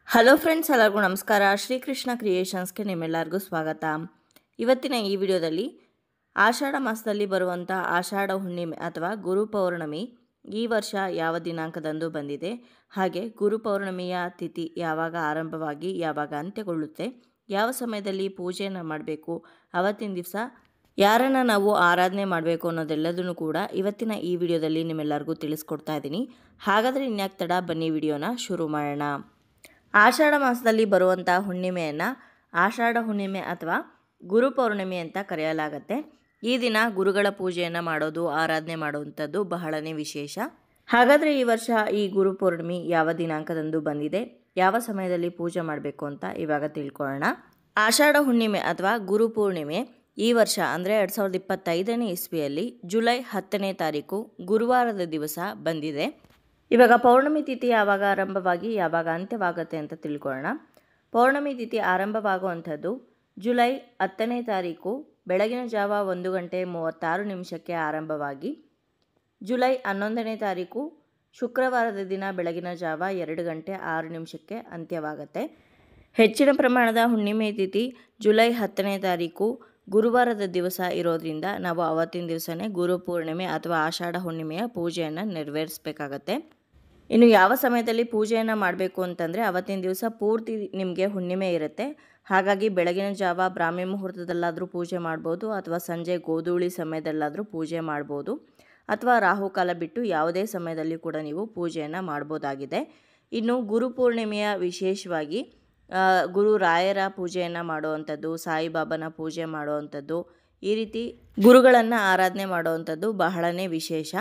Hello friends, ಎಲ್ಲರಿಗೂ ನಮಸ್ಕಾರ. ಶ್ರೀಕೃಷ್ಣ ಕ್ರಿಯೇಷನ್ಸ್ಗೆ ನಿಮ್ಮೆಲ್ಲರಿಗೂ ಸ್ವಾಗತ. ಇವತ್ತಿನ ಈ ವಿಡಿಯೋದಲ್ಲಿ ಆಷಾಢ ಮಾಸದಲ್ಲಿ ಬರುವಂಥ ಆಷಾಢ ಹುಣ್ಣಿಮೆ ಅಥವಾ ಗುರು ಪೌರ್ಣಮಿ ಈ ವರ್ಷ ಯಾವ ದಿನಾಂಕದಂದು ಬಂದಿದೆ, ಹಾಗೆ ಗುರು ಪೌರ್ಣಮಿಯ ತಿಥಿ ಯಾವಾಗ ಆರಂಭವಾಗಿ ಯಾವಾಗ ಅಂತ್ಯಗೊಳ್ಳುತ್ತೆ, ಯಾವ ಸಮಯದಲ್ಲಿ ಪೂಜೆಯನ್ನು ಮಾಡಬೇಕು, ಅವತ್ತಿನ ದಿವಸ ಯಾರನ್ನು ನಾವು ಆರಾಧನೆ ಮಾಡಬೇಕು ಅನ್ನೋದೆಲ್ಲದನ್ನು ಕೂಡ ಇವತ್ತಿನ ಈ ವಿಡಿಯೋದಲ್ಲಿ ನಿಮ್ಮೆಲ್ಲರಿಗೂ ತಿಳಿಸ್ಕೊಡ್ತಾ ಇದ್ದೀನಿ. ಹಾಗಾದರೆ ಇನ್ಯಾಕೆ ತಡ, ಬನ್ನಿ ವಿಡಿಯೋನ ಶುರು ಮಾಡೋಣ. ಆಷಾಢ ಮಾಸದಲ್ಲಿ ಬರುವಂಥ ಹುಣ್ಣಿಮೆಯನ್ನು ಆಷಾಢ ಹುಣ್ಣಿಮೆ ಅಥವಾ ಗುರು ಪೌರ್ಣಿಮೆ ಅಂತ ಕರೆಯಲಾಗತ್ತೆ. ಈ ದಿನ ಗುರುಗಳ ಪೂಜೆಯನ್ನು ಮಾಡೋದು, ಆರಾಧನೆ ಮಾಡುವಂಥದ್ದು ಬಹಳನೇ ವಿಶೇಷ. ಹಾಗಾದರೆ ಈ ವರ್ಷ ಈ ಗುರು ಪೌರ್ಣಿಮೆ ಯಾವ ದಿನಾಂಕದಂದು ಬಂದಿದೆ, ಯಾವ ಸಮಯದಲ್ಲಿ ಪೂಜೆ ಮಾಡಬೇಕು ಅಂತ ಇವಾಗ ತಿಳ್ಕೊಳ್ಳೋಣ. ಆಷಾಢ ಹುಣ್ಣಿಮೆ ಅಥವಾ ಗುರು ಪೂರ್ಣಿಮೆ ಈ ವರ್ಷ ಅಂದರೆ 2025ನೇ ಇಸ್ವಿಯಲ್ಲಿ ಜುಲೈ 10ನೇ ತಾರೀಕು ಗುರುವಾರದ ದಿವಸ ಬಂದಿದೆ. ಇವಾಗ ಪೌರ್ಣಮಿ ತಿಥಿ ಯಾವಾಗ ಆರಂಭವಾಗಿ ಯಾವಾಗ ಅಂತ್ಯವಾಗುತ್ತೆ ಅಂತ ತಿಳ್ಕೊಳ್ಳೋಣ. ಪೌರ್ಣಮಿ ತಿಥಿ ಆರಂಭವಾಗುವಂಥದ್ದು ಜುಲೈ 10ನೇ ತಾರೀಕು ಬೆಳಗಿನ ಜಾವ 1:36 ಆರಂಭವಾಗಿ ಜುಲೈ 11ನೇ ತಾರೀಕು ಶುಕ್ರವಾರದ ದಿನ ಬೆಳಗಿನ ಜಾವ 2:06 ಅಂತ್ಯವಾಗುತ್ತೆ. ಹೆಚ್ಚಿನ ಪ್ರಮಾಣದ ಹುಣ್ಣಿಮೆ ತಿಥಿ ಜುಲೈ 10ನೇ ತಾರೀಕು ಗುರುವಾರದ ದಿವಸ ಇರೋದ್ರಿಂದ ನಾವು ಅವತ್ತಿನ ದಿವಸನೇ ಗುರು ಪೂರ್ಣಿಮೆ ಅಥವಾ ಆಷಾಢ ಹುಣ್ಣಿಮೆಯ ಪೂಜೆಯನ್ನು ನೆರವೇರಿಸಬೇಕಾಗತ್ತೆ. ಇನ್ನು ಯಾವ ಸಮಯದಲ್ಲಿ ಪೂಜೆಯನ್ನು ಮಾಡಬೇಕು ಅಂತಂದರೆ ಅವತ್ತಿನ ದಿವಸ ಪೂರ್ತಿ ನಿಮಗೆ ಹುಣ್ಣಿಮೆ ಇರುತ್ತೆ. ಹಾಗಾಗಿ ಬೆಳಗಿನ ಜಾವ ಬ್ರಾಹ್ಮಿ ಮುಹೂರ್ತದಲ್ಲಾದರೂ ಪೂಜೆ ಮಾಡ್ಬೋದು, ಅಥವಾ ಸಂಜೆ ಗೋಧೂಳಿ ಸಮಯದಲ್ಲಾದರೂ ಪೂಜೆ ಮಾಡ್ಬೋದು, ಅಥವಾ ರಾಹುಕಾಲ ಬಿಟ್ಟು ಯಾವುದೇ ಸಮಯದಲ್ಲಿ ಕೂಡ ನೀವು ಪೂಜೆಯನ್ನು ಮಾಡ್ಬೋದಾಗಿದೆ. ಇನ್ನು ಗುರು ಪೂರ್ಣಿಮೆಯ ವಿಶೇಷವಾಗಿ ಗುರು ರಾಯರ ಪೂಜೆಯನ್ನು ಮಾಡುವಂಥದ್ದು, ಸಾಯಿಬಾಬಾನ ಪೂಜೆ ಮಾಡುವಂಥದ್ದು, ಈ ರೀತಿ ಗುರುಗಳನ್ನು ಆರಾಧನೆ ಮಾಡುವಂಥದ್ದು ಬಹಳನೇ ವಿಶೇಷ.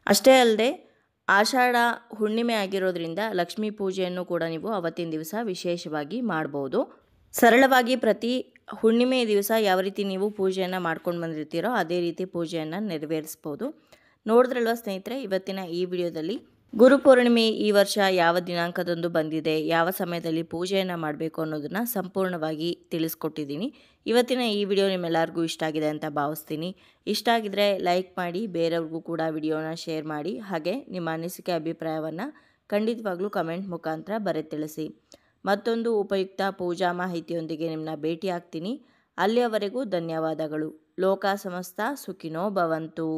ಅಷ್ಟೇ ಅಲ್ಲದೆ ಆಷಾಢ ಹುಣ್ಣಿಮೆ ಆಗಿರೋದ್ರಿಂದ ಲಕ್ಷ್ಮೀ ಪೂಜೆಯನ್ನು ಕೂಡ ನೀವು ಅವತ್ತಿನ ದಿವಸ ವಿಶೇಷವಾಗಿ ಮಾಡ್ಬೋದು. ಸರಳವಾಗಿ ಪ್ರತಿ ಹುಣ್ಣಿಮೆ ದಿವಸ ಯಾವ ರೀತಿ ನೀವು ಪೂಜೆಯನ್ನು ಮಾಡ್ಕೊಂಡು ಬಂದಿರ್ತೀರೋ ಅದೇ ರೀತಿ ಪೂಜೆಯನ್ನು ನೆರವೇರಿಸ್ಬೋದು. ನೋಡಿದ್ರಲ್ವ ಸ್ನೇಹಿತರೆ, ಇವತ್ತಿನ ಈ ವಿಡಿಯೋದಲ್ಲಿ ಗುರು ಪೌರ್ಣಿಮೆ ಈ ವರ್ಷ ಯಾವ ದಿನಾಂಕದಂದು ಬಂದಿದೆ, ಯಾವ ಸಮಯದಲ್ಲಿ ಪೂಜೆಯನ್ನು ಮಾಡಬೇಕು ಅನ್ನೋದನ್ನು ಸಂಪೂರ್ಣವಾಗಿ ತಿಳಿಸ್ಕೊಟ್ಟಿದ್ದೀನಿ. ಇವತ್ತಿನ ಈ ವಿಡಿಯೋ ನಿಮ್ಮೆಲ್ಲರಿಗೂ ಇಷ್ಟ ಆಗಿದೆ ಅಂತ ಭಾವಿಸ್ತೀನಿ. ಇಷ್ಟ ಆಗಿದ್ರೆ ಲೈಕ್ ಮಾಡಿ, ಬೇರೆಯವ್ರಿಗೂ ಕೂಡ ವಿಡಿಯೋನ ಶೇರ್ ಮಾಡಿ, ಹಾಗೆ ನಿಮ್ಮ ಅನಿಸಿಕೆ ಅಭಿಪ್ರಾಯವನ್ನು ಖಂಡಿತವಾಗ್ಲೂ ಕಮೆಂಟ್ ಮುಖಾಂತರ ಬರೆದು ತಿಳಿಸಿ. ಮತ್ತೊಂದು ಉಪಯುಕ್ತ ಪೂಜಾ ಮಾಹಿತಿಯೊಂದಿಗೆ ನಿಮ್ಮನ್ನ ಭೇಟಿ ಆಗ್ತೀನಿ. ಅಲ್ಲಿಯವರೆಗೂ ಧನ್ಯವಾದಗಳು. ಲೋಕ ಸಮಸ್ತ ಸುಖಿನೋ ಭವಂತು.